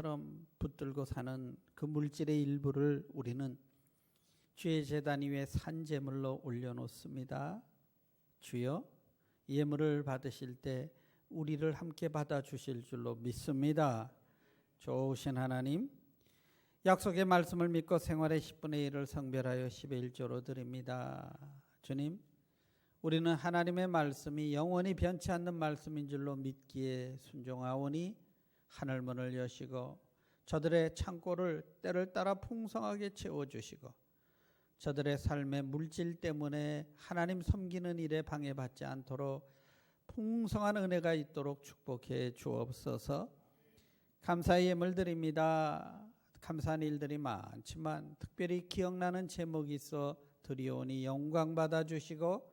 처럼 붙들고 사는 그 물질의 일부를 우리는 주의 제단 위에 산제물로 올려놓습니다. 주여, 예물을 받으실 때 우리를 함께 받아주실 줄로 믿습니다. 좋으신 하나님, 약속의 말씀을 믿고 생활의 10분의 1을 성별하여 10의 1조로 드립니다. 주님, 우리는 하나님의 말씀이 영원히 변치 않는 말씀인 줄로 믿기에 순종하오니 하늘문을 여시고 저들의 창고를 때를 따라 풍성하게 채워주시고 저들의 삶의 물질 때문에 하나님 섬기는 일에 방해받지 않도록 풍성한 은혜가 있도록 축복해 주옵소서. 감사의 예물 드립니다. 감사한 일들이 많지만 특별히 기억나는 제목이 있어 드리오니 영광 받아주시고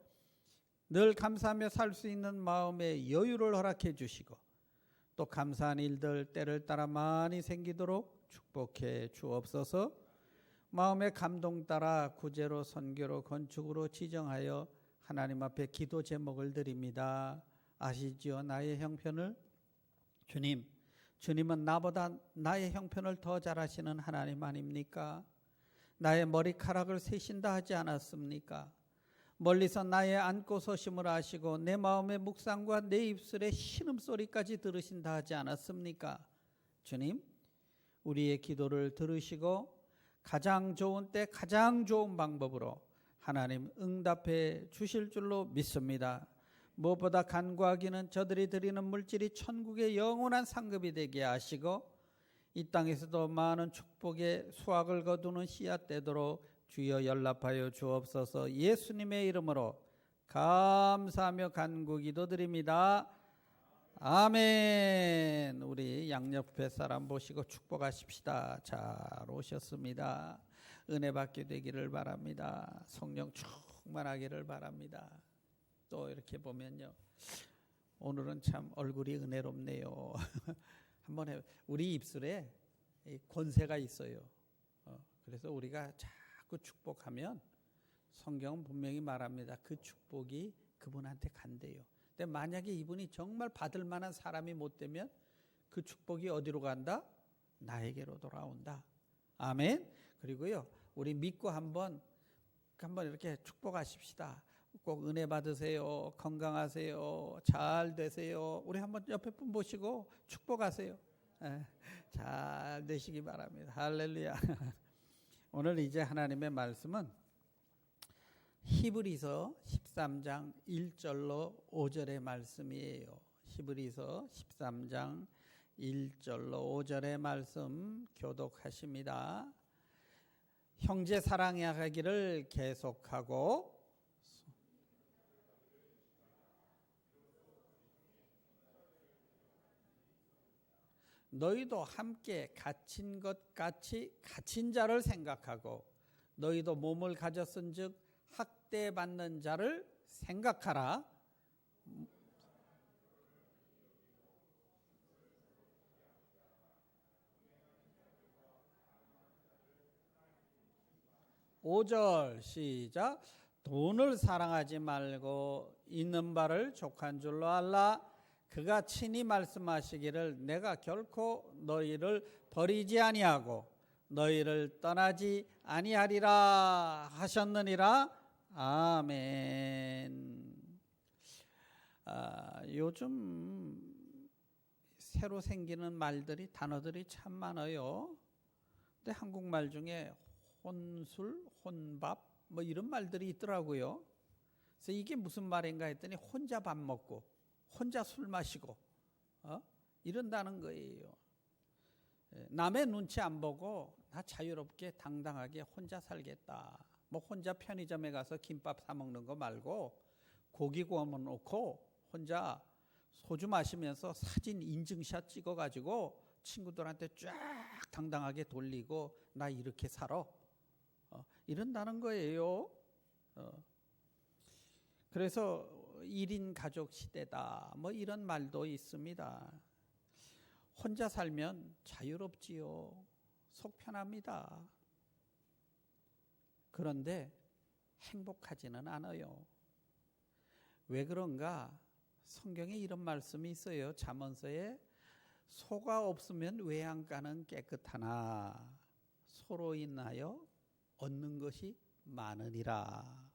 늘 감사하며 살 수 있는 마음의 여유를 허락해 주시고 또 감사한 일들 때를 따라 많이 생기도록 축복해 주옵소서. 마음의 감동 따라 구제로 선교로 건축으로 지정하여 하나님 앞에 기도 제목을 드립니다. 아시지요? 나의 형편을? 주님은 나보다 나의 형편을 더 잘 아시는 하나님 아닙니까? 나의 머리카락을 세신다 하지 않았습니까? 멀리서 나의 앉고 서심을 아시고 내 마음의 묵상과 내 입술의 신음소리까지 들으신다 하지 않았습니까? 주님, 우리의 기도를 들으시고 가장 좋은 때 가장 좋은 방법으로 하나님 응답해 주실 줄로 믿습니다. 무엇보다 간구하기는 저들이 드리는 물질이 천국의 영원한 상급이 되게 하시고 이 땅에서도 많은 축복의 수확을 거두는 씨앗 되도록 주여 연락하여 주옵소서. 예수님의 이름으로 감사하며 간구 기도드립니다. 아멘. 우리 양옆에 사람 보시고 축복하십시다. 잘 오셨습니다. 은혜 받게 되기를 바랍니다. 성령 충만하기를 바랍니다. 또 이렇게 보면요, 오늘은 참 얼굴이 은혜롭네요. 한번 해. 우리 입술에 권세가 있어요. 그래서 우리가 자꾸 축복하면 성경은 분명히 말합니다. 그 축복이 그분한테 간대요. 근데 만약에 이분이 정말 받을 만한 사람이 못 되면 그 축복이 어디로 간다? 나에게로 돌아온다. 아멘. 그리고요, 우리 믿고 한번 이렇게 축복하십시다. 꼭 은혜 받으세요. 건강하세요. 잘 되세요. 우리 한번 옆에 분 보시고 축복하세요. 잘 되시기 바랍니다. 할렐루야. 오늘 이제 하나님의 말씀은 히브리서 13장 1절로 5절의 말씀이에요. 히브리서 13장 1절로 5절의 말씀 교독하십니다. 형제 사랑하기를 계속하고 너희도 함께 갇힌 것 같이 갇힌 자를 생각하고 너희도 몸을 가졌은즉 학대받는 자를 생각하라. (5절) 시작. 돈을 사랑하지 말고 있는 바를 족한 줄로 알라. 그가 친히 말씀하시기를 내가 결코 너희를 버리지 아니하고 너희를 떠나지 아니하리라 하셨느니라. 아멘. 요즘 새로 생기는 말들이 단어들이 참 많아요. 근데 한국말 중에 혼술, 혼밥 뭐 이런 말들이 있더라고요. 그래서 이게 무슨 말인가 했더니 혼자 밥 먹고 혼자 술 마시고 이런다는 거예요. 남의 눈치 안 보고 나 자유롭게 당당하게 혼자 살겠다. 뭐 혼자 편의점에 가서 김밥 사 먹는 거 말고 고기 구워 놓고 혼자 소주 마시면서 사진 인증샷 찍어가지고 친구들한테 쫙 당당하게 돌리고 나 이렇게 살아. 이런다는 거예요. 그래서 1인 가족 시대다 뭐 이런 말도 있습니다. 혼자 살면 자유롭지요. 속 편합니다. 그런데 행복하지는 않아요. 왜 그런가? 성경에 이런 말씀이 있어요. 잠언서에 소가 없으면 외양간은 깨끗하나 소로 인하여 얻는 것이 많으니라.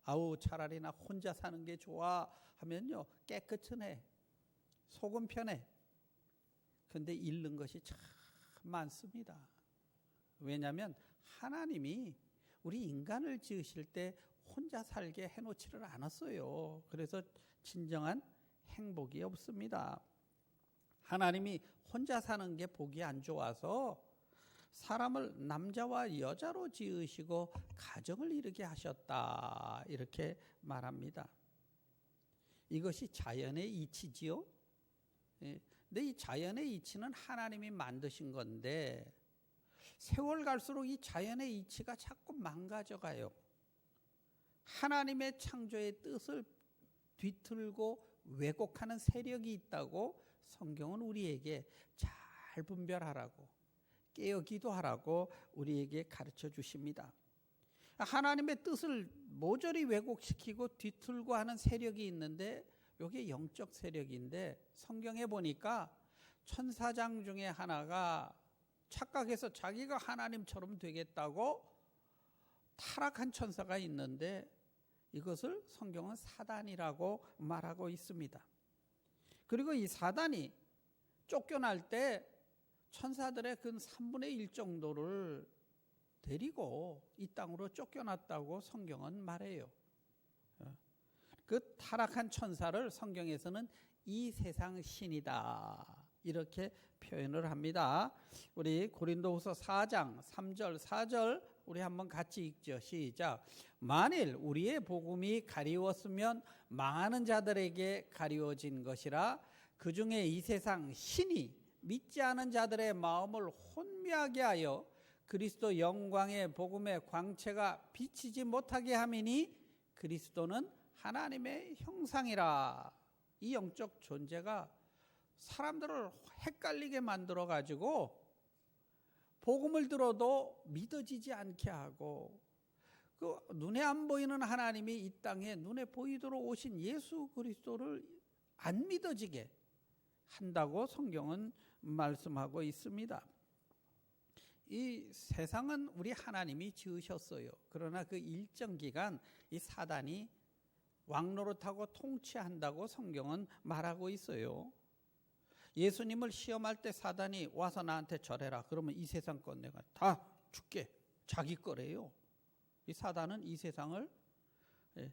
아우 차라리 나 혼자 사는 게 좋아 하면요 깨끗하네, 속은 편해. 근데 잃는 것이 참 많습니다. 왜냐하면 하나님이 우리 인간을 지으실 때 혼자 살게 해놓지를 않았어요. 그래서 진정한 행복이 없습니다. 하나님이 혼자 사는 게 보기 안 좋아서 사람을 남자와 여자로 지으시고 가정을 이루게 하셨다, 이렇게 말합니다. 이것이 자연의 이치지요. 근데 이 자연의 이치는 하나님이 만드신 건데 세월 갈수록 이 자연의 이치가 자꾸 망가져가요. 하나님의 창조의 뜻을 뒤틀고 왜곡하는 세력이 있다고 성경은 우리에게 잘 분별하라고, 깨어 기도하라고 우리에게 가르쳐 주십니다. 하나님의 뜻을 모조리 왜곡시키고 뒤틀고 하는 세력이 있는데 이게 영적 세력인데, 성경에 보니까 천사장 중에 하나가 착각해서 자기가 하나님처럼 되겠다고 타락한 천사가 있는데 이것을 성경은 사단이라고 말하고 있습니다. 그리고 이 사단이 쫓겨날 때 천사들의 근 3분의 1 정도를 데리고 이 땅으로 쫓겨났다고 성경은 말해요. 그 타락한 천사를 성경에서는 이 세상 신이다, 이렇게 표현을 합니다. 우리 고린도후서 4장 3절 4절 우리 한번 같이 읽죠. 시작. 만일 우리의 복음이 가리웠으면 망하는 자들에게 가리워진 것이라, 그 중에 이 세상 신이 믿지 않은 자들의 마음을 혼미하게 하여 그리스도 영광의 복음의 광채가 비치지 못하게 함이니, 그리스도는 하나님의 형상이라. 이 영적 존재가 사람들을 헷갈리게 만들어 가지고 복음을 들어도 믿어지지 않게 하고, 그 눈에 안 보이는 하나님이 이 땅에 눈에 보이도록 오신 예수 그리스도를 안 믿어지게 한다고 성경은 말씀하고 있습니다. 이 세상은 우리 하나님이 지으셨어요. 그러나 그 일정 기간 이 사단이 왕노릇하고 통치한다고 성경은 말하고 있어요. 예수님을 시험할 때 사단이 와서 나한테 절해라 그러면 이 세상 것 내가 다 줄게, 자기 거래요. 이 사단은 이 세상을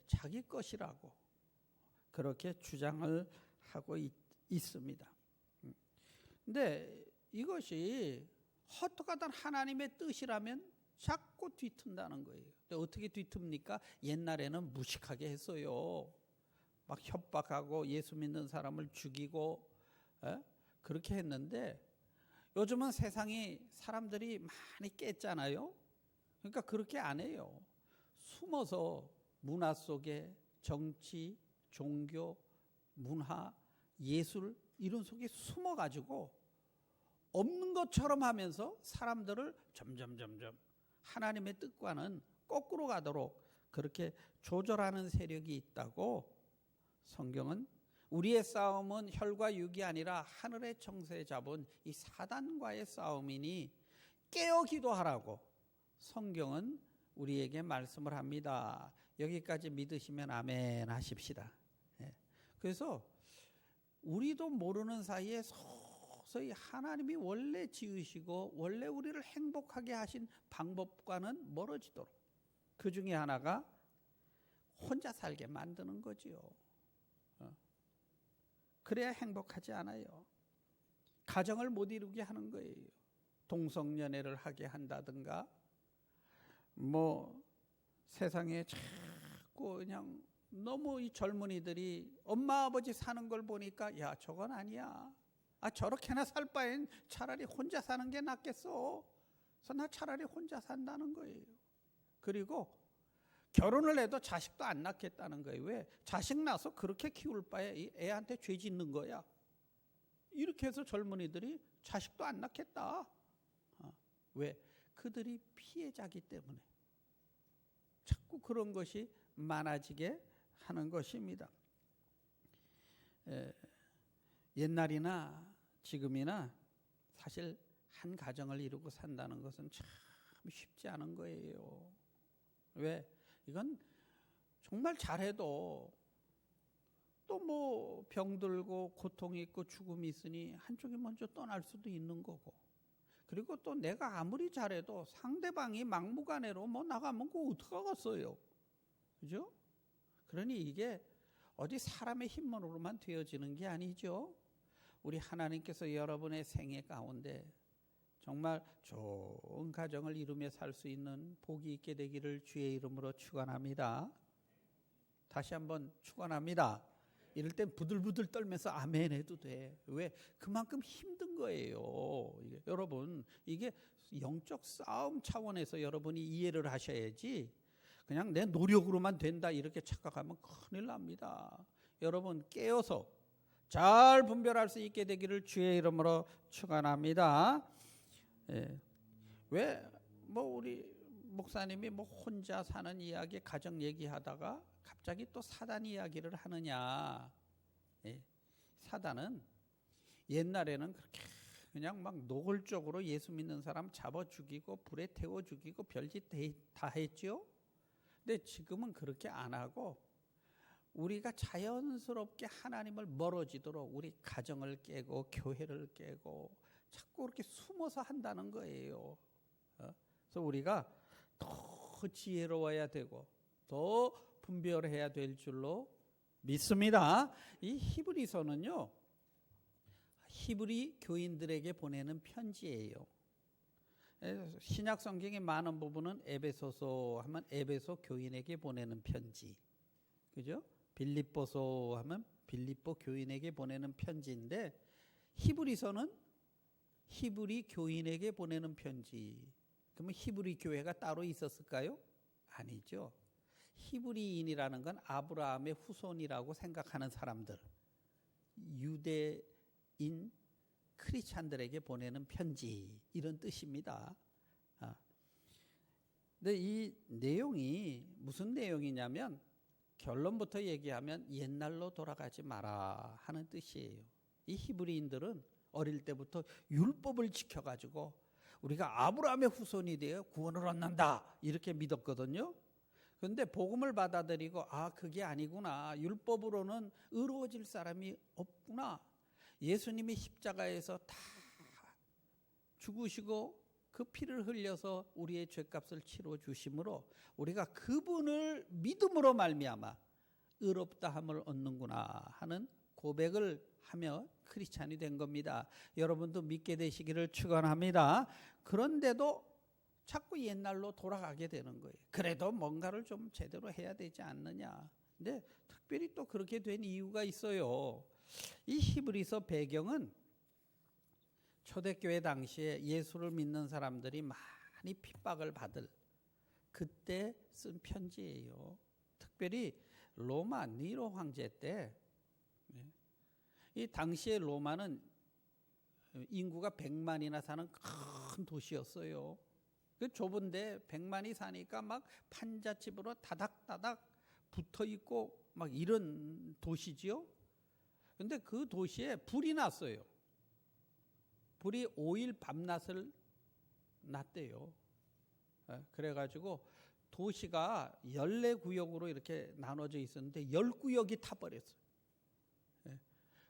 자기 것이라고 그렇게 주장을 하고 있습니다. 근데 이것이 헛똑하던 하나님의 뜻이라면 자꾸 뒤튼다는 거예요. 근데 어떻게 뒤틉니까? 옛날에는 무식하게 했어요. 막 협박하고 예수 믿는 사람을 죽이고 그렇게 했는데, 요즘은 세상이 사람들이 많이 깼잖아요. 그러니까 그렇게 안 해요. 숨어서 문화 속에 정치, 종교, 문화, 예술 이런 속에 숨어가지고 없는 것처럼 하면서 사람들을 점점 하나님의 뜻과는 거꾸로 가도록 그렇게 조절하는 세력이 있다고 성경은, 우리의 싸움은 혈과 육이 아니라 하늘의 정세 잡은 이 사단과의 싸움이니 깨어 기도하라고 성경은 우리에게 말씀을 합니다. 여기까지 믿으시면 아멘 하십시다. 그래서 우리도 모르는 사이에 서서히 하나님이 원래 지으시고 원래 우리를 행복하게 하신 방법과는 멀어지도록, 그 중에 하나가 혼자 살게 만드는 거지요. 그래야 행복하지 않아요. 가정을 못 이루게 하는 거예요. 동성연애를 하게 한다든가, 세상에 자꾸 그냥 너무 이 젊은이들이 엄마 아버지 사는 걸 보니까 야 저건 아니야, 저렇게나 살 바엔 차라리 혼자 사는 게 낫겠어. 그래서 나 차라리 혼자 산다는 거예요. 그리고 결혼을 해도 자식도 안 낳겠다는 거예요. 왜? 자식 낳아서 그렇게 키울 바에 애한테 죄 짓는 거야. 이렇게 해서 젊은이들이 자식도 안 낳겠다. 왜? 그들이 피해자기 때문에 자꾸 그런 것이 많아지게 하는 것입니다. 옛날이나 지금이나 사실 한 가정을 이루고 산다는 것은 참 쉽지 않은 거예요. 왜? 이건 정말 잘해도 또 뭐 병들고 고통이 있고 죽음이 있으니 한쪽이 먼저 떠날 수도 있는 거고, 그리고 또 내가 아무리 잘해도 상대방이 막무가내로 뭐 나가면 그거 어떡하겠어요. 그죠? 그러니 이게 어디 사람의 힘으로만 되어지는 게 아니죠. 우리 하나님께서 여러분의 생애 가운데 정말 좋은 가정을 이루며 살 수 있는 복이 있게 되기를 주의 이름으로 축원합니다. 다시 한번 축원합니다. 이럴 땐 부들부들 떨면서 아멘 해도 돼. 왜? 그만큼 힘든 거예요. 여러분, 이게 영적 싸움 차원에서 여러분이 이해를 하셔야지 그냥 내 노력으로만 된다 이렇게 착각하면 큰일 납니다. 여러분 깨어서 잘 분별할 수 있게 되기를 주의 이름으로 축원합니다. 왜 뭐 우리 목사님이 뭐 혼자 사는 이야기, 가정 얘기하다가 갑자기 또 사단 이야기를 하느냐? 사단은 옛날에는 그렇게 그냥 막 노골적으로 예수 믿는 사람 잡아 죽이고 불에 태워 죽이고 별짓 다 했죠. 근데 지금은 그렇게 안 하고 우리가 자연스럽게 하나님을 멀어지도록 우리 가정을 깨고 교회를 깨고 자꾸 그렇게 숨어서 한다는 거예요. 그래서 우리가 더 지혜로워야 되고 더 분별해야 될 줄로 믿습니다. 이 히브리서는요, 히브리 교인들에게 보내는 편지예요. 신약 성경의 많은 부분은 에베소서 하면 에베소 교인에게 보내는 편지, 그죠? 빌립보서 하면 빌립보 교인에게 보내는 편지인데, 히브리서는 히브리 교인에게 보내는 편지. 그러면 히브리 교회가 따로 있었을까요? 아니죠. 히브리인이라는 건 아브라함의 후손이라고 생각하는 사람들, 유대인 크리스찬들에게 보내는 편지, 이런 뜻입니다. 근데 이 내용이 무슨 내용이냐면 결론부터 얘기하면 옛날로 돌아가지 마라 하는 뜻이에요. 이 히브리인들은 어릴 때부터 율법을 지켜가지고 우리가 아브라함의 후손이 되어 구원을 얻는다 이렇게 믿었거든요. 그런데 복음을 받아들이고 그게 아니구나, 율법으로는 의로워질 사람이 없구나, 예수님이 십자가에서 다 죽으시고 그 피를 흘려서 우리의 죄값을 치러 주심으로 우리가 그분을 믿음으로 말미암아 의롭다함을 얻는구나 하는 고백을 하며 크리스찬이 된 겁니다. 여러분도 믿게 되시기를 축원합니다. 그런데도 자꾸 옛날로 돌아가게 되는 거예요. 그래도 뭔가를 좀 제대로 해야 되지 않느냐. 근데 특별히 또 그렇게 된 이유가 있어요. 이 히브리서 배경은 초대교회 당시에 예수를 믿는 사람들이 많이 핍박을 받을 그때 쓴 편지예요. 특별히 로마 니로 황제 때, 이 당시에 로마는 인구가 100만이나 사는 큰 도시였어요. 그 좁은데 100만이 사니까 막 판잣집으로 다닥다닥 붙어 있고 막 이런 도시지요. 근데 그 도시에 불이 났어요. 불이 5일 밤낮을 났대요. 그래가지고 도시가 14구역으로 이렇게 나눠져 있었는데 10구역이 타버렸어요.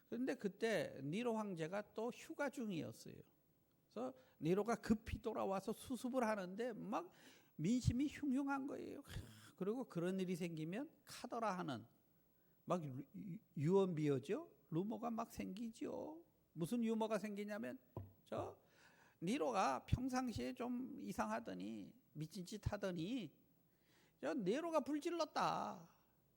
그런데 그때 니로 황제가 또 휴가 중이었어요. 그래서 니로가 급히 돌아와서 수습을 하는데 막 민심이 흉흉한 거예요. 그리고 그런 일이 생기면 카더라 하는 막 유언비어죠. 루머가 막 생기죠. 무슨 유머가 생기냐면 저 니로가 평상시에 좀 이상하더니 미친 짓 하더니 저 네로가 불질렀다.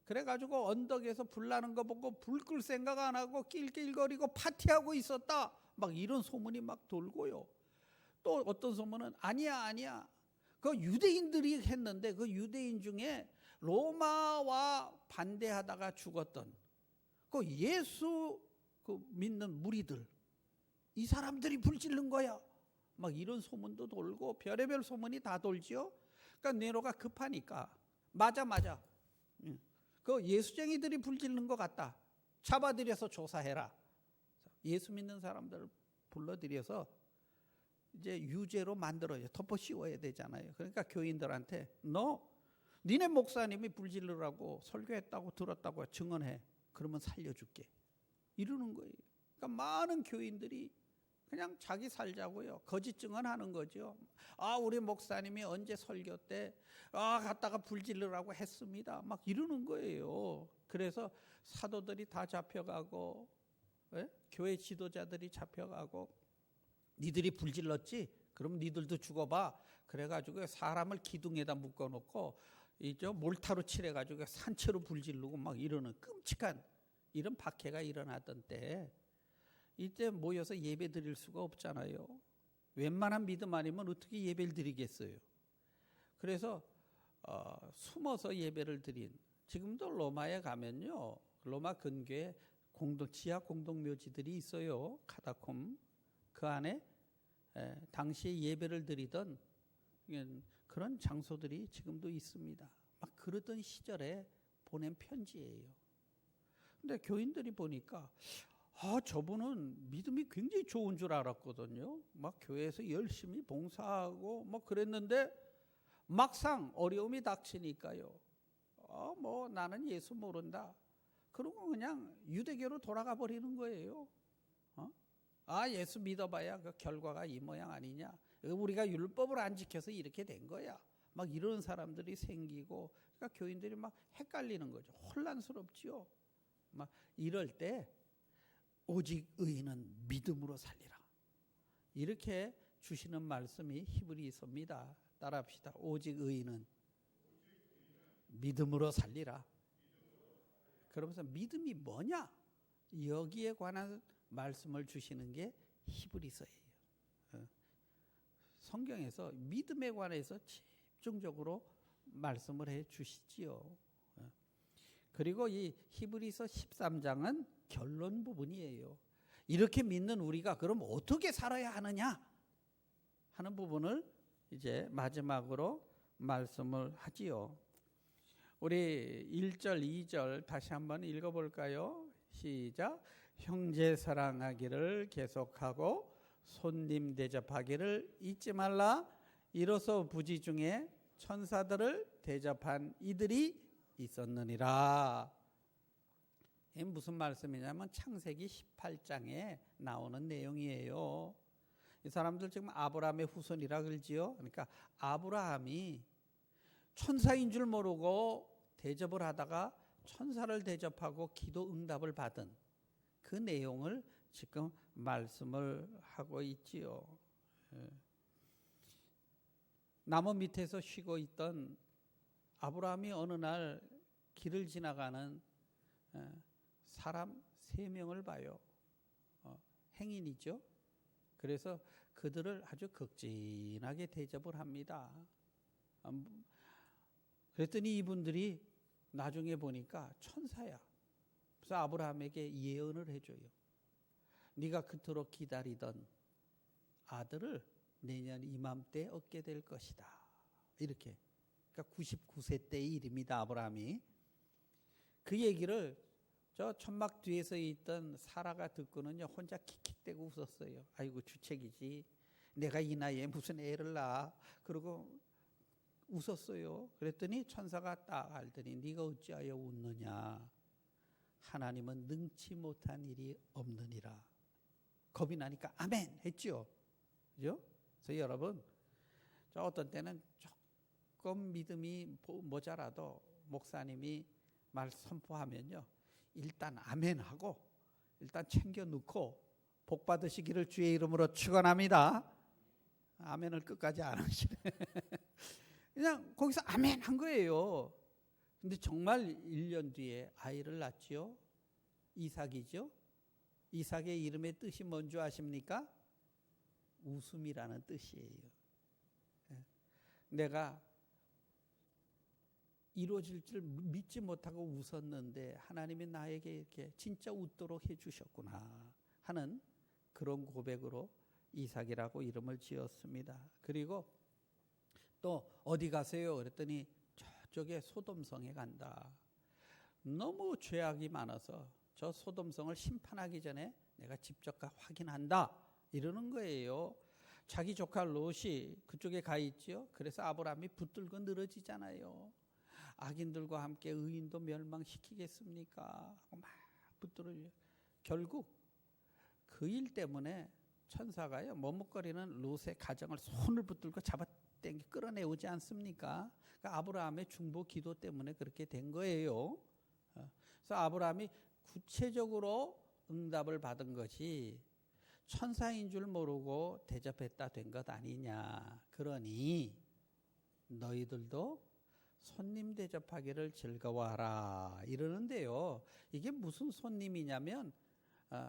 그래가지고 언덕에서 불 나는 거 보고 불 끌 생각 안 하고 낄낄거리고 파티하고 있었다. 막 이런 소문이 막 돌고요. 또 어떤 소문은 아니야. 그 유대인들이 했는데 그 유대인 중에 로마와 반대하다가 죽었던 그 예수 그 믿는 무리들, 이 사람들이 불질른 거야. 막 이런 소문도 돌고 별의별 소문이 다 돌지요. 그러니까 네로가 급하니까 맞아. 그 예수쟁이들이 불질른 것 같다. 잡아들여서 조사해라. 예수 믿는 사람들을 불러들여서 이제 유죄로 만들어요. 덮어 씌워야 되잖아요. 그러니까 교인들한테 니네 목사님이 불질르라고 설교했다고 들었다고 증언해. 그러면 살려줄게. 이러는 거예요. 그러니까 많은 교인들이 그냥 자기 살자고요. 거짓 증언하는 거죠. 우리 목사님이 언제 설교 때 갔다가 불질르라고 했습니다. 막 이러는 거예요. 그래서 사도들이 다 잡혀가고 교회 지도자들이 잡혀가고 니들이 불질렀지? 그럼 니들도 죽어봐. 그래가지고 사람을 기둥에다 묶어놓고 몰타로 칠해가지고 산채로 불지르고 막 이러는 끔찍한 이런 박해가 일어나던 때 이때 모여서 예배 드릴 수가 없잖아요. 웬만한 믿음 아니면 어떻게 예배를 드리겠어요. 그래서 숨어서 예배를 드린, 지금도 로마에 가면요, 로마 근교에 지하 공동묘지들이 있어요. 카타콤. 그 안에 당시에 예배를 드리던 그런 장소들이 지금도 있습니다. 막 그러던 시절에 보낸 편지예요. 근데 교인들이 보니까 저분은 믿음이 굉장히 좋은 줄 알았거든요. 막 교회에서 열심히 봉사하고 막 그랬는데 막상 어려움이 닥치니까요. 나는 예수 모른다. 그러고 그냥 유대교로 돌아가 버리는 거예요. 예수 믿어봐야 그 결과가 이 모양 아니냐. 우리가 율법을 안 지켜서 이렇게 된 거야. 막 이런 사람들이 생기고, 그러니까 교인들이 막 헷갈리는 거죠. 혼란스럽지요. 막 이럴 때 오직 의인은 믿음으로 살리라. 이렇게 주시는 말씀이 히브리서입니다. 따라합시다. 오직 의인은 믿음으로 살리라. 그러면서 믿음이 뭐냐? 여기에 관한 말씀을 주시는 게 히브리서예요. 성경에서 믿음에 관해서 집중적으로 말씀을 해 주시지요. 그리고 이 히브리서 13장은 결론 부분이에요. 이렇게 믿는 우리가 그럼 어떻게 살아야 하느냐 하는 부분을 이제 마지막으로 말씀을 하지요. 우리 1절, 2절 다시 한번 읽어볼까요? 시작. 형제 사랑하기를 계속하고 손님 대접하기를 잊지 말라. 이로써 부지 중에 천사들을 대접한 이들이 있었느니라. 이게 무슨 말씀이냐면 창세기 18장에 나오는 내용이에요. 이 사람들 지금 아브라함의 후손이라 그러지요. 그러니까 아브라함이 천사인 줄 모르고 대접을 하다가 천사를 대접하고 기도 응답을 받은 그 내용을 지금 말씀을 하고 있지요. 나무 밑에서 쉬고 있던 아브라함이 어느 날 길을 지나가는 사람 3명을 봐요. 행인이죠. 그래서 그들을 아주 극진하게 대접을 합니다. 그랬더니 이분들이 나중에 보니까 천사야. 그래서 아브라함에게 예언을 해줘요. 네가 그토록 기다리던 아들을 내년 이맘때 얻게 될 것이다. 이렇게. 그러니까 99세 때의 일입니다. 아브라함이. 그 얘기를 저 천막 뒤에서 있던 사라가 듣고는요, 혼자 킥킥대고 웃었어요. 아이고 주책이지. 내가 이 나이에 무슨 애를 낳아. 그러고 웃었어요. 그랬더니 천사가 딱 알더니 네가 어찌하여 웃느냐. 하나님은 능치 못한 일이 없느니라. 겁이 나니까 아멘 했죠. 그죠? 그래서 여러분, 저 어떤 때는 조금 믿음이 모자라도 목사님이 말 선포하면요, 일단 아멘 하고 일단 챙겨 넣고 복 받으시기를 주의 이름으로 축원합니다. 아멘을 끝까지 안 하시네. 그냥 거기서 아멘 한 거예요. 근데 정말 1년 뒤에 아이를 낳지요. 이삭이죠. 이삭의 이름의 뜻이 뭔지 아십니까? 웃음이라는 뜻이에요. 내가 이루어질 줄 믿지 못하고 웃었는데 하나님이 나에게 이렇게 진짜 웃도록 해주셨구나 하는 그런 고백으로 이삭이라고 이름을 지었습니다. 그리고 또 어디 가세요? 그랬더니 저쪽에 소돔성에 간다. 너무 죄악이 많아서 저 소돔성을 심판하기 전에 내가 직접 가 확인한다 이러는 거예요. 자기 조카 롯이 그쪽에 가 있죠. 그래서 아브라함이 붙들고 늘어지잖아요. 악인들과 함께 의인도 멸망시키겠습니까? 하고 막 붙들어요. 결국 그 일 때문에 천사가요, 머뭇거리는 롯의 가정을 손을 붙들고 잡아당겨 끌어내오지 않습니까? 그러니까 아브라함의 중보 기도 때문에 그렇게 된 거예요. 그래서 아브라함이 구체적으로 응답을 받은 것이 천사인 줄 모르고 대접했다 된 것 아니냐. 그러니 너희들도 손님 대접하기를 즐거워하라 이러는데요. 이게 무슨 손님이냐면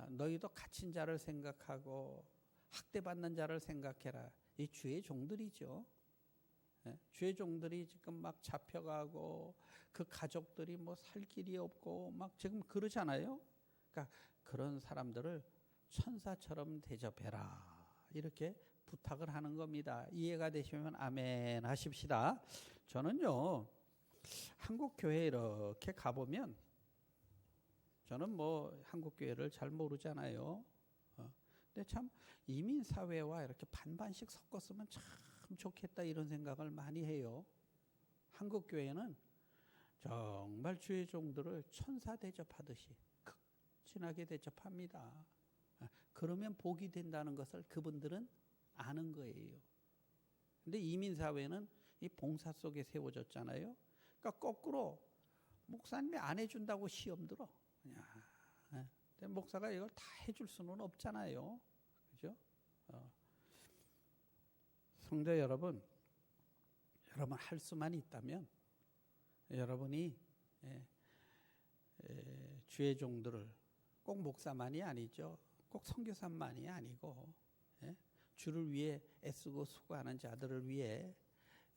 너희도 갇힌 자를 생각하고 학대받는 자를 생각해라. 이 주의 종들이죠. 주의 종들이 지금 막 잡혀가고 그 가족들이 뭐 살 길이 없고 막 지금 그러잖아요. 그러니까 그런 사람들을 천사처럼 대접해라 이렇게 부탁을 하는 겁니다. 이해가 되시면 아멘 하십시다. 저는요, 한국 교회 이렇게 가보면 저는 뭐 한국 교회를 잘 모르잖아요. 근데 참 이민 사회와 이렇게 반반씩 섞었으면 참 좋겠다 이런 생각을 많이 해요. 한국 교회는 정말 주의 종들을 천사 대접하듯이 극진하게 대접합니다. 그러면 복이 된다는 것을 그분들은 아는 거예요. 근데 이민 사회는 이 봉사 속에 세워졌잖아요. 그러니까 거꾸로 목사님이 안 해준다고 시험 들어. 근데 목사가 이걸 다 해줄 수는 없잖아요. 그죠? 성도 여러분, 여러분 할 수만 있다면 여러분이 주의 종들을 꼭 목사만이 아니죠. 꼭 선교사만이 아니고 주를 위해 애쓰고 수고하는 자들을 위해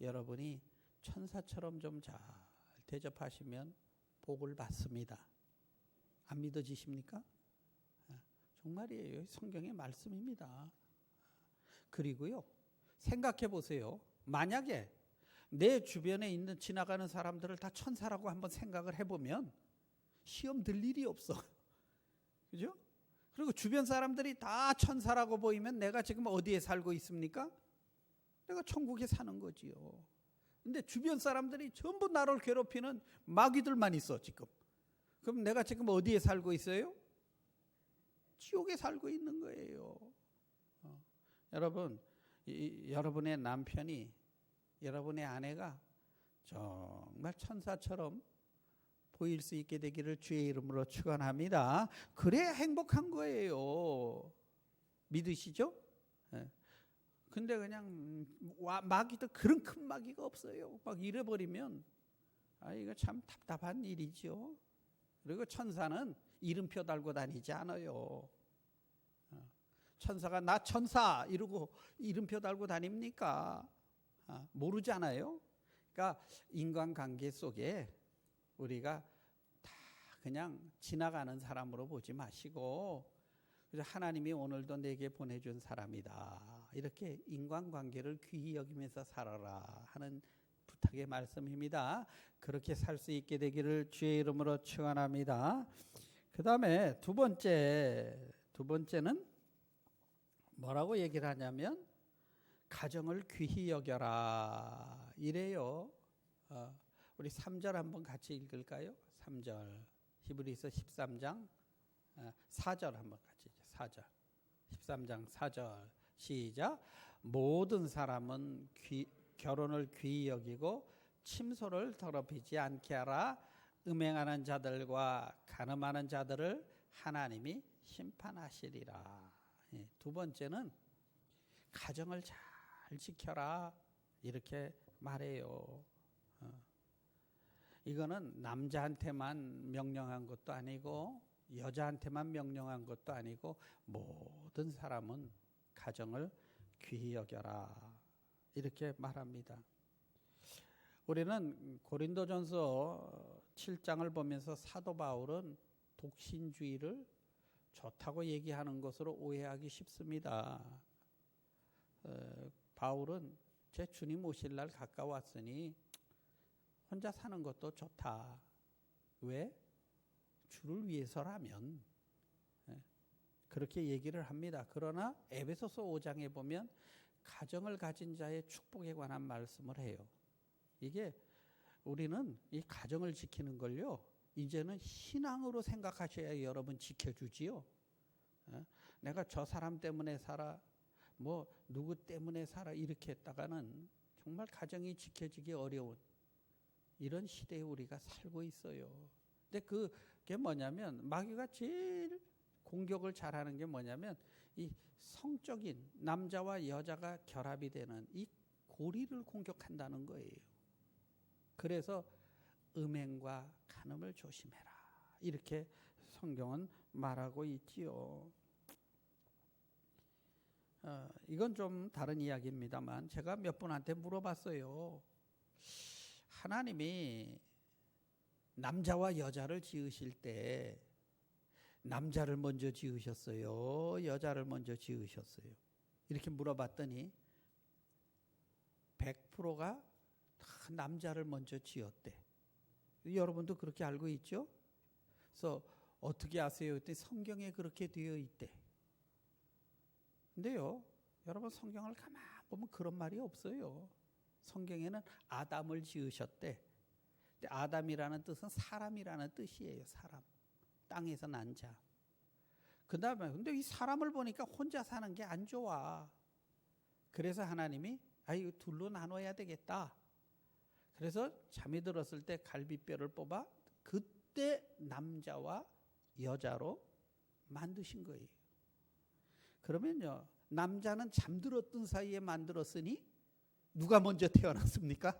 여러분이 천사처럼 좀 잘 대접하시면 복을 받습니다. 안 믿어지십니까? 정말이에요. 성경의 말씀입니다. 그리고요, 생각해 보세요. 만약에 내 주변에 있는 지나가는 사람들을 다 천사라고 한번 생각을 해보면 시험 들 일이 없어. 그죠? 그리고 주변 사람들이 다 천사라고 보이면 내가 지금 어디에 살고 있습니까? 내가 천국에 사는 거지요. 근데 주변 사람들이 전부 나를 괴롭히는 마귀들만 있어 지금. 그럼 내가 지금 어디에 살고 있어요? 지옥에 살고 있는 거예요. 여러분, 여러분의 남편이, 여러분의 아내가 정말 천사처럼 보일 수 있게 되기를 주의 이름으로 축원합니다. 그래야 행복한 거예요. 믿으시죠? 근데 그냥 마귀도 그런 큰 마귀가 없어요. 막 이래버리면 이거 참 답답한 일이죠. 그리고 천사는 이름표 달고 다니지 않아요. 천사가 나 천사 이러고 이름표 달고 다닙니까? 모르잖아요. 그러니까 인간관계 속에 우리가 다 그냥 지나가는 사람으로 보지 마시고, 그래서 하나님이 오늘도 내게 보내준 사람이다 이렇게 인간관계를 귀히 여기면서 살아라 하는 부탁의 말씀입니다. 그렇게 살 수 있게 되기를 주의 이름으로 축원합니다. 그 다음에 두 번째는 뭐라고 얘기를 하냐면 가정을 귀히 여겨라 이래요. 우리 3절 한번 같이 읽을까요? 3절 히브리서 13장 4절 한번 같이 4절 13장 4절 시작. 모든 사람은 결혼을 귀히 여기고 침소를 더럽히지 않게 하라. 음행하는 자들과 간음하는 자들을 하나님이 심판하시리라. 두 번째는 가정을 잘 지켜라 이렇게 말해요. 이거는 남자한테만 명령한 것도 아니고 여자한테만 명령한 것도 아니고 모든 사람은 가정을 귀히 여겨라 이렇게 말합니다. 우리는 고린도전서 7장을 보면서 사도 바울은 독신주의를 좋다고 얘기하는 것으로 오해하기 쉽습니다. 바울은 제 주님 오실 날 가까웠으니 혼자 사는 것도 좋다. 왜? 주를 위해서라면. 그렇게 얘기를 합니다. 그러나 에베소서 5장에 보면 가정을 가진 자의 축복에 관한 말씀을 해요. 이게 우리는 이 가정을 지키는 걸요, 이제는 신앙으로 생각하셔야 여러분 지켜주지요. 내가 저 사람 때문에 살아, 뭐 누구 때문에 살아, 이렇게 했다가는 정말 가정이 지켜지기 어려운 이런 시대에 우리가 살고 있어요. 근데 그게 뭐냐면, 마귀가 제일 공격을 잘하는 게 뭐냐면 이 성적인 남자와 여자가 결합이 되는 이 고리를 공격한다는 거예요. 그래서 음행과 간음을 조심해라, 이렇게 성경은 말하고 있지요. 이건 좀 다른 이야기입니다만, 제가 몇 분한테 물어봤어요. 하나님이 남자와 여자를 지으실 때 남자를 먼저 지으셨어요, 여자를 먼저 지으셨어요? 이렇게 물어봤더니 100%가 다 남자를 먼저 지었대. 여러분도 그렇게 알고 있죠? 그래서 어떻게 아세요? 그때 성경에 그렇게 되어 있대. 근데요, 여러분 성경을 가만 보면 그런 말이 없어요. 성경에는 아담을 지으셨대. 근데 아담이라는 뜻은 사람이라는 뜻이에요. 사람. 땅에서 난 자. 그 다음에 근데 이 사람을 보니까 혼자 사는 게 안 좋아. 그래서 하나님이 이거 둘로 나눠야 되겠다. 그래서 잠이 들었을 때 갈비뼈를 뽑아 그때 남자와 여자로 만드신 거예요. 그러면요, 남자는 잠들었던 사이에 만들었으니 누가 먼저 태어났습니까?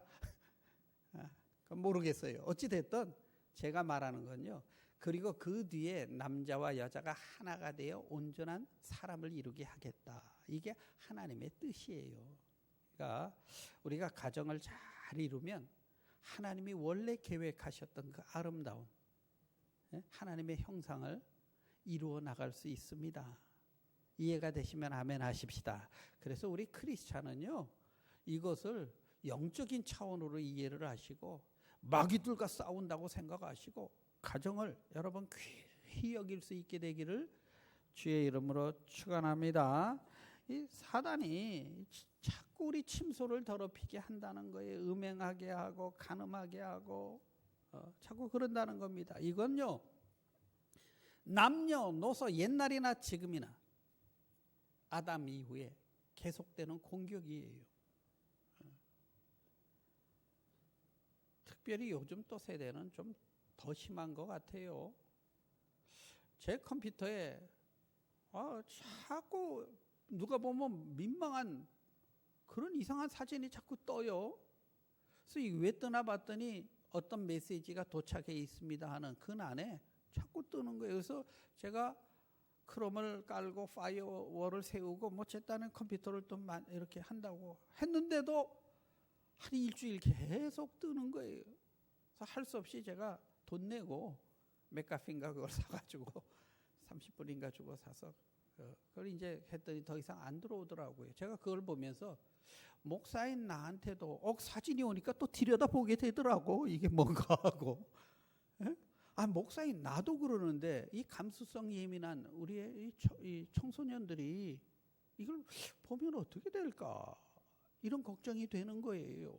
모르겠어요. 어찌됐든 제가 말하는 건요, 그리고 그 뒤에 남자와 여자가 하나가 되어 온전한 사람을 이루게 하겠다. 이게 하나님의 뜻이에요. 그러니까 우리가 가정을 잘 이루면 하나님이 원래 계획하셨던 그 아름다운 하나님의 형상을 이루어 나갈 수 있습니다. 이해가 되시면 아멘 하십시다. 그래서 우리 크리스찬은요, 이것을 영적인 차원으로 이해를 하시고 마귀들과 싸운다고 생각하시고 가정을 여러분 귀히 여길 수 있게 되기를 주의 이름으로 축원합니다. 이 사단이 자꾸 우리 침소를 더럽히게 한다는 거예요. 음행하게 하고 간음하게 하고 자꾸 그런다는 겁니다. 이건요, 남녀노소 옛날이나 지금이나 아담 이후에 계속되는 공격이에요. 특별히 요즘 또 세대는 좀 더 심한 것 같아요. 제 컴퓨터에 자꾸 누가 보면 민망한 그런 이상한 사진이 자꾸 떠요. 그래서 이게 왜 뜨나 봤더니 어떤 메시지가 도착해 있습니다 하는 그 안에 자꾸 뜨는 거예요. 그래서 제가 크롬을 깔고 파이어월을 세우고 뭐 제 딴에 컴퓨터를 또 이렇게 한다고 했는데도 한 일주일 계속 뜨는 거예요. 그래서 할 수 없이 제가 돈 내고 맥가핀가 그걸 사가지고 30불인가 주고 사서 그걸 이제 했더니 더 이상 안 들어오더라고요. 제가 그걸 보면서 목사인 나한테도 사진이 오니까 또 들여다보게 되더라고. 이게 뭔가 하고. 목사인 나도 그러는데 이 감수성 예민한 우리의 이 청소년들이 이걸 보면 어떻게 될까, 이런 걱정이 되는 거예요.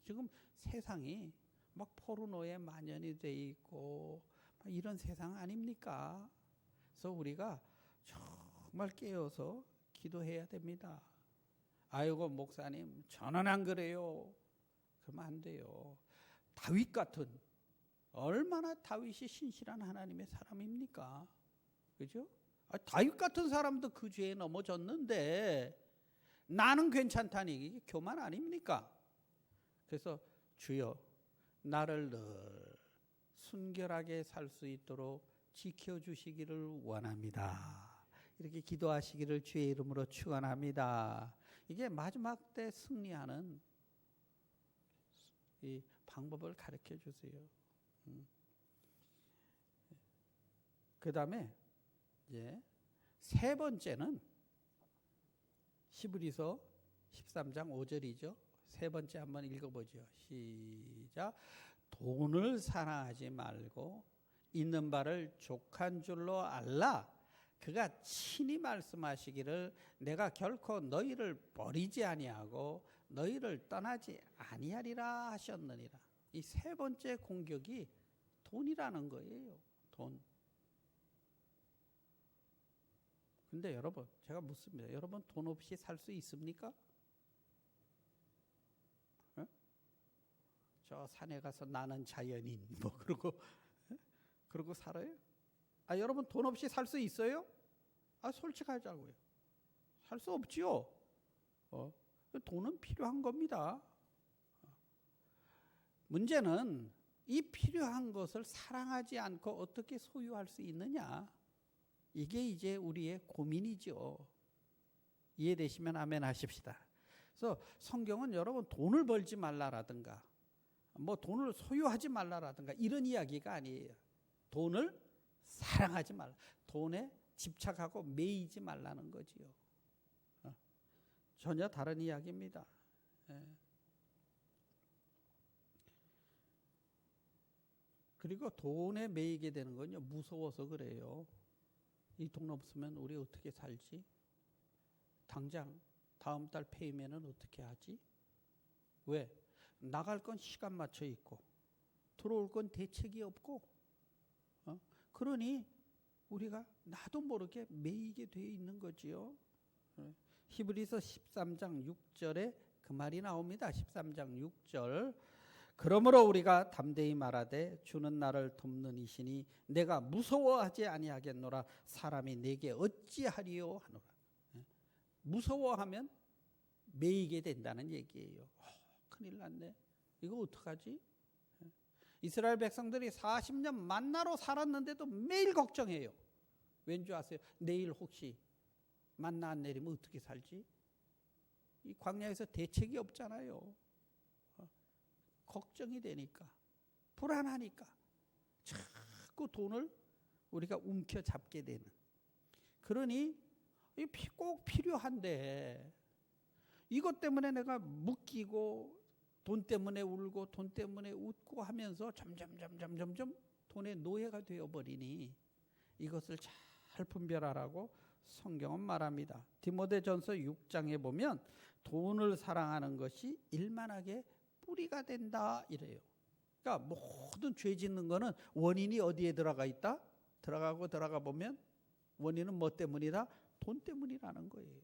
지금 세상이 막 포르노에 만연이 돼 있고 이런 세상 아닙니까? 그래서 우리가 정말 깨어서 기도해야 됩니다. 아이고 목사님 저는 안 그래요. 그러면 안 돼요. 다윗 같은, 얼마나 다윗이 신실한 하나님의 사람입니까? 그죠? 다윗 같은 사람도 그 죄에 넘어졌는데 나는 괜찮다니, 이게 교만 아닙니까? 그래서 주여 나를 늘 순결하게 살 수 있도록 지켜주시기를 원합니다. 이렇게 기도하시기를 주의 이름으로 축원합니다. 이게 마지막 때 승리하는 이 방법을 가르쳐 주세요. 그 다음에 이제 세 번째는 히브리서 13장 5절이죠. 세 번째 한번 읽어보죠. 시작. 돈을 사랑하지 말고 있는 바를 족한 줄로 알라. 그가 친히 말씀하시기를 내가 결코 너희를 버리지 아니하고 너희를 떠나지 아니하리라 하셨느니라. 이 세 번째 공격이 돈이라는 거예요. 돈. 근데 여러분, 제가 묻습니다. 여러분 돈 없이 살 수 있습니까? 어? 저 산에 가서 나는 자연인 뭐 그러고 살아요? 아, 여러분 돈 없이 살 수 있어요? 아, 솔직하자고요. 살 수 없지요. 돈은 필요한 겁니다. 문제는 이 필요한 것을 사랑하지 않고 어떻게 소유할 수 있느냐? 이게 이제 우리의 고민이죠. 이해되시면 아멘 하십시다. 그래서 성경은 여러분 돈을 벌지 말라라든가 뭐 돈을 소유하지 말라라든가 이런 이야기가 아니에요. 돈을 사랑하지 말라. 돈에 집착하고 매이지 말라는 거지요. 전혀 다른 이야기입니다. 그리고 돈에 매이게 되는 건요, 무서워서 그래요. 이 돈 없으면 우리 어떻게 살지? 당장 다음 달 페이면은 어떻게 하지? 왜? 나갈 건 시간 맞춰 있고 들어올 건 대책이 없고 그러니 우리가 나도 모르게 매이게 되어 있는 거지요. 히브리서 13장 6절에 그 말이 나옵니다. 13장 6절. 그러므로 우리가 담대히 말하되 주는 나를 돕는 이시니 내가 무서워하지 아니하겠노라. 사람이 내게 어찌하리요 하노라. 무서워하면 매이게 된다는 얘기예요. 큰일 났네. 이거 어떡하지? 이스라엘 백성들이 40년 만나로 살았는데도 매일 걱정해요. 왠지 아세요? 내일 혹시 만나 안 내리면 어떻게 살지? 이 광야에서 대책이 없잖아요. 걱정이 되니까, 불안하니까 자꾸 돈을 우리가 움켜잡게 되는. 그러니 꼭 필요한데 이것 때문에 내가 묶이고 돈 때문에 울고 돈 때문에 웃고 하면서 점점 돈의 노예가 되어버리니 이것을 잘 분별하라고 성경은 말합니다. 디모데전서 6장에 보면 돈을 사랑하는 것이 일만하게 뿌리가 된다 이래요. 그러니까 모든 죄 짓는 거는 원인이 어디에 들어가 있다? 들어가 보면 원인은 뭐 때문이다? 돈 때문이라는 거예요.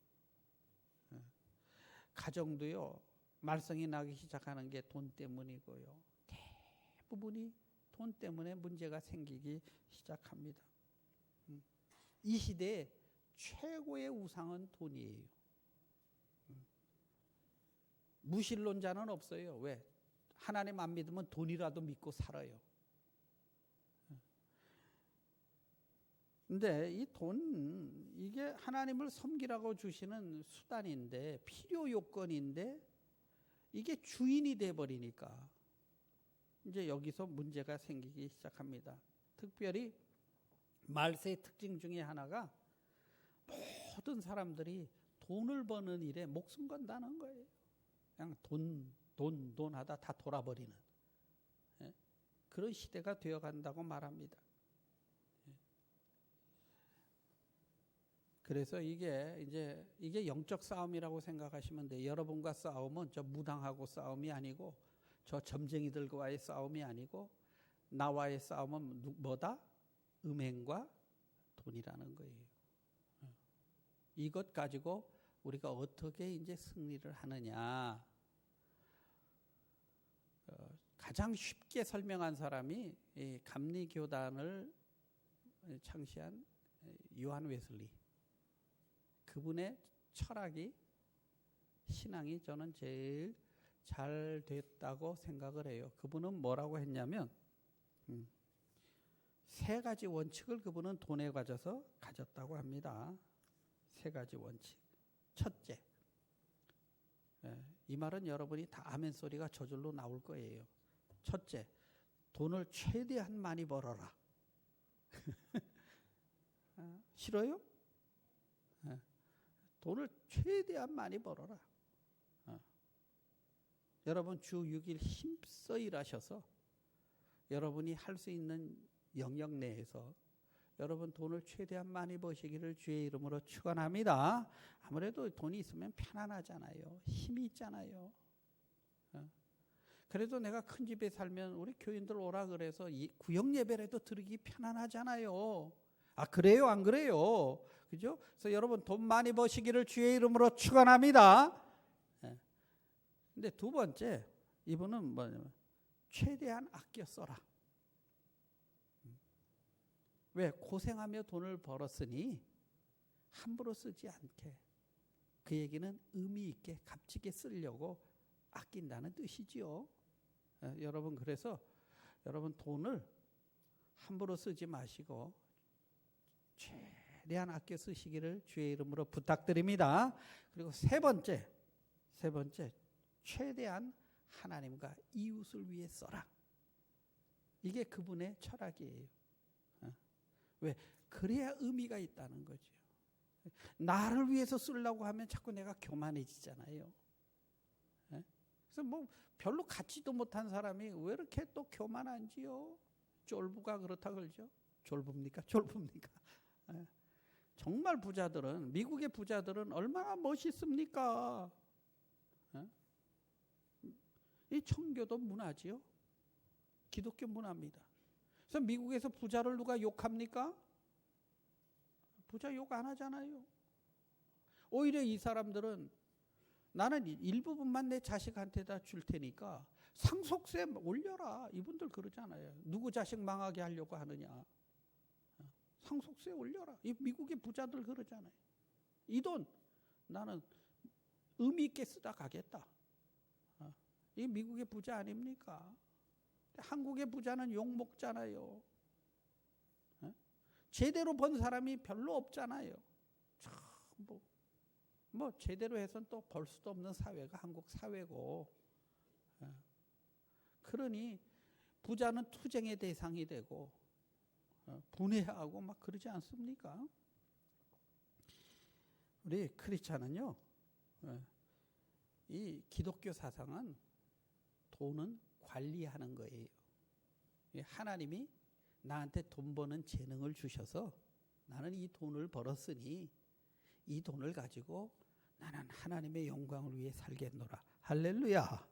가정도요, 말썽이 나기 시작하는 게 돈 때문이고요. 대부분이 돈 때문에 문제가 생기기 시작합니다. 이 시대에 최고의 우상은 돈이에요. 무신론자는 없어요. 왜? 하나님 안 믿으면 돈이라도 믿고 살아요. 근데 이 돈, 이게 하나님을 섬기라고 주시는 수단인데, 필요 요건인데, 이게 주인이 돼버리니까 이제 여기서 문제가 생기기 시작합니다. 특별히 말세의 특징 중에 하나가 모든 사람들이 돈을 버는 일에 목숨 건다는 거예요. 그냥 돈 하다 다 돌아버리는 그런 시대가 되어간다고 말합니다. 그래서 이게 영적 싸움이라고 생각하시면 돼요. 여러분과 싸움은 저 무당하고 싸움이 아니고 저 점쟁이들과의 싸움이 아니고 나와의 싸움은 뭐다? 음행과 돈이라는 거예요. 이것 가지고 우리가 어떻게 이제 승리를 하느냐? 가장 쉽게 설명한 사람이 이 감리교단을 창시한 요한 웨슬리. 그분의 철학이, 신앙이 저는 제일 잘 됐다고 생각을 해요. 그분은 뭐라고 했냐면 세 가지 원칙을 그분은 돈에 가져서 가졌다고 합니다. 세 가지 원칙. 첫째, 이 말은 여러분이 다 아멘 소리가 저절로 나올 거예요. 첫째, 돈을 최대한 많이 벌어라. 싫어요? 돈을 최대한 많이 벌어라. 여러분 주 6일 힘써 일하셔서 여러분이 할 수 있는 영역 내에서 여러분 돈을 최대한 많이 버시기를 주의 이름으로 축원합니다. 아무래도 돈이 있으면 편안하잖아요. 힘이 있잖아요. 그래도 내가 큰 집에 살면 우리 교인들 오라 그래서 구역 예배라도 드리기 편안하잖아요. 아, 그래요? 안 그래요? 그죠? 그래서 여러분 돈 많이 버시기를 주의 이름으로 축원합니다. 근데 두 번째, 이분은 뭐냐면 최대한 아껴 써라. 왜? 고생하며 돈을 벌었으니 함부로 쓰지 않게. 그 얘기는 의미 있게 값지게 쓰려고 아낀다는 뜻이지요. 여러분, 그래서 여러분 돈을 함부로 쓰지 마시고 최대한 아껴 쓰시기를 주의 이름으로 부탁드립니다. 그리고 세 번째, 최대한 하나님과 이웃을 위해 써라. 이게 그분의 철학이에요. 왜? 그래야 의미가 있다는 거죠. 나를 위해서 쓰려고 하면 자꾸 내가 교만해지잖아요. 그래서 뭐 별로 갖지도 못한 사람이 왜 이렇게 또 교만한지요? 쫄부가 그렇다 그러죠. 쫄부입니까? 정말 부자들은, 미국의 부자들은 얼마나 멋있습니까? 이 청교도 문화지요. 기독교 문화입니다. 그래서 미국에서 부자를 누가 욕합니까? 부자 욕 안 하잖아요. 오히려 이 사람들은 나는 일부분만 내 자식한테다 줄 테니까 상속세 올려라. 이분들 그러잖아요. 누구 자식 망하게 하려고 하느냐. 상속세 올려라. 이 미국의 부자들 그러잖아요. 이 돈 나는 의미 있게 쓰다 가겠다. 이 미국의 부자 아닙니까? 한국의 부자는 욕 먹잖아요. 제대로 번 사람이 별로 없잖아요. 참 뭐 제대로 해서는 또 벌 수도 없는 사회가 한국 사회고, 그러니 부자는 투쟁의 대상이 되고 분해하고 막 그러지 않습니까? 우리 크리스찬은요, 이 기독교 사상은 돈은 관리하는 거예요. 하나님이 나한테 돈 버는 재능을 주셔서 나는 이 돈을 벌었으니 이 돈을 가지고 나는 하나님의 영광을 위해 살겠노라. 할렐루야.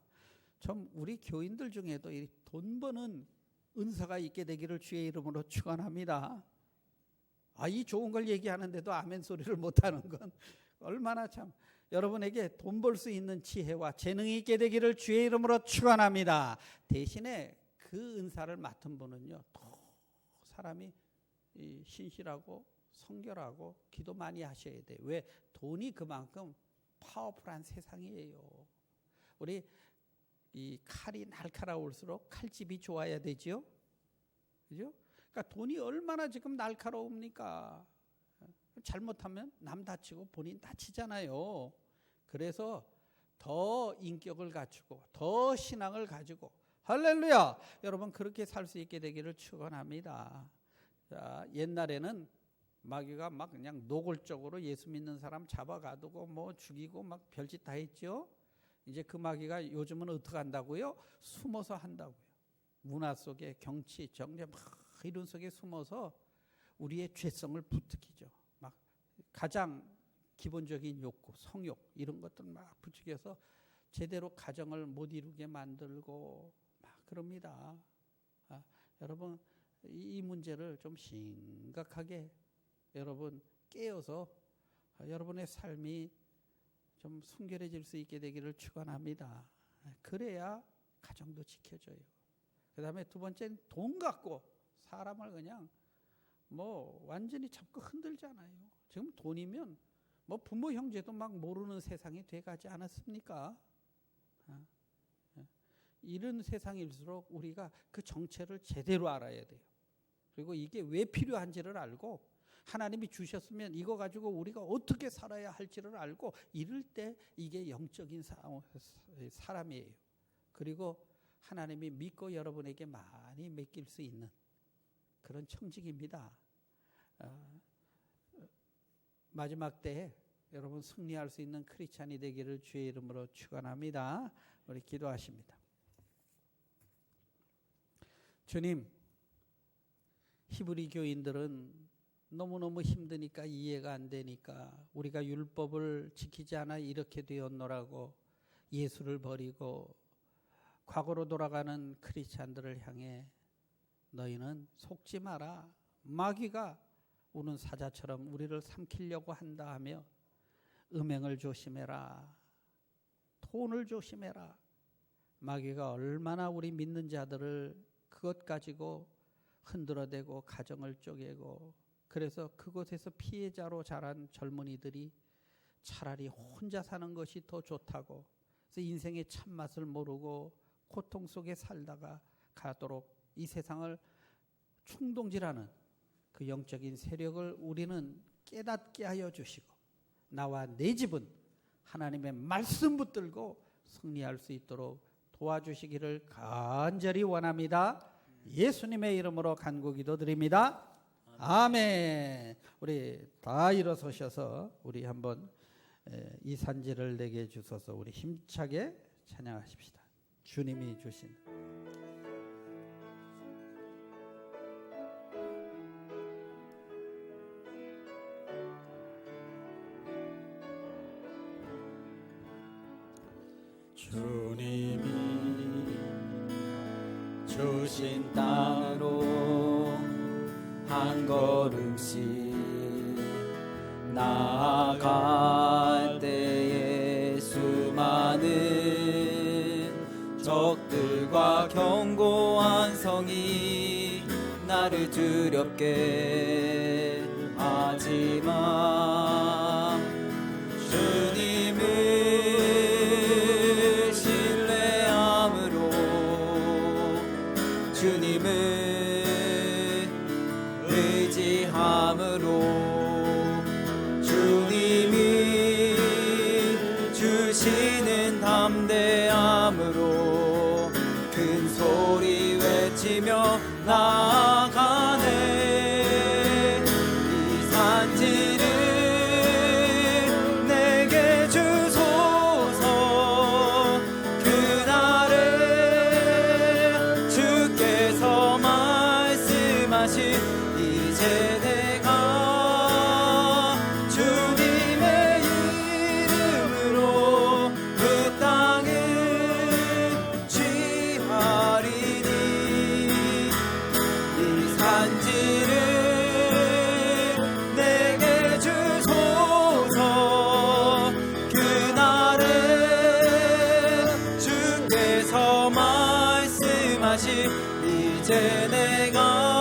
좀 우리 교인들 중에도 이 돈 버는 은사가 있게 되기를 주의 이름으로 축원합니다. 이 좋은 걸 얘기하는데도 아멘 소리를 못하는 건 얼마나 참. 여러분에게 돈 벌 수 있는 지혜와 재능이 있게 되기를 주의 이름으로 축원합니다. 대신에 그 은사를 맡은 분은요, 더 사람이 신실하고 성결하고 기도 많이 하셔야 돼요. 왜? 돈이 그만큼 파워풀한 세상이에요. 우리 이 칼이 날카로울수록 칼집이 좋아야 되죠. 그죠? 그러니까 돈이 얼마나 지금 날카로웁니까? 잘못하면 남 다치고 본인 다치잖아요. 그래서 더 인격을 갖추고 더 신앙을 가지고, 할렐루야! 여러분 그렇게 살 수 있게 되기를 축원합니다. 자, 옛날에는 마귀가 막 그냥 노골적으로 예수 믿는 사람 잡아가두고 뭐 죽이고 막 별짓 다 했죠. 이제 그 마귀가 요즘은 어떻게 한다고요? 숨어서 한다고요. 문화 속에 경치, 정제 막 이런 속에 숨어서 우리의 죄성을 부추기죠. 막 가장 기본적인 욕구, 성욕 이런 것들 막 부추겨서 제대로 가정을 못 이루게 만들고 막 그럽니다. 여러분 이 문제를 좀 심각하게 여러분 깨어서 여러분의 삶이 좀 순결해질 수 있게 되기를 축원합니다. 그래야 가정도 지켜져요. 그 다음에 두 번째는 돈 갖고 사람을 그냥 뭐 완전히 잡고 흔들잖아요. 지금 돈이면 뭐 부모 형제도 막 모르는 세상이 돼가지 않았습니까? 이런 세상일수록 우리가 그 정체를 제대로 알아야 돼요. 그리고 이게 왜 필요한지를 알고 하나님이 주셨으면 이거 가지고 우리가 어떻게 살아야 할지를 알고 이럴 때 이게 영적인 사람이에요. 그리고 하나님이 믿고 여러분에게 많이 맡길 수 있는 그런 청직입니다. 마지막 때에 여러분 승리할 수 있는 크리스찬이 되기를 주의 이름으로 축원합니다. 우리 기도하십니다. 주님, 히브리 교인들은 너무너무 힘드니까 이해가 안 되니까 우리가 율법을 지키지 않아 이렇게 되었노라고 예수를 버리고 과거로 돌아가는 크리스찬들을 향해 너희는 속지 마라. 마귀가 우는 사자처럼 우리를 삼키려고 한다 하며 음행을 조심해라. 돈을 조심해라. 마귀가 얼마나 우리 믿는 자들을 그것 가지고 흔들어대고 가정을 쪼개고, 그래서 그곳에서 피해자로 자란 젊은이들이 차라리 혼자 사는 것이 더 좋다고, 그래서 인생의 참맛을 모르고 고통 속에 살다가 가도록 이 세상을 충동질하는 그 영적인 세력을 우리는 깨닫게 하여 주시고, 나와 내 집은 하나님의 말씀 붙들고 승리할 수 있도록 도와주시기를 간절히 원합니다. 예수님의 이름으로 간구기도 드립니다. 아멘. 우리 다 일어서셔서 우리 한번 이 산지를 내게 주소서. 우리 힘차게 찬양하십시다. 주님이 주신 주님이 주신 땅으로 한 걸음씩 나아갈 때에 수많은 적들과 견고한 성이 나를 두렵게 하지만 주님을 신뢰함으로, 주님을 의지함으로, 주님이 주시는 담대함으로 큰 소리 외치며 나아가네. 이 산지를 내게 주소서. 그날에 주께서 말씀하신 이제 내가 주님의 이름으로 그 땅을 취하리니, 이 산지를 내게 주소서. 그날에 주께서 말씀하신 이제 내가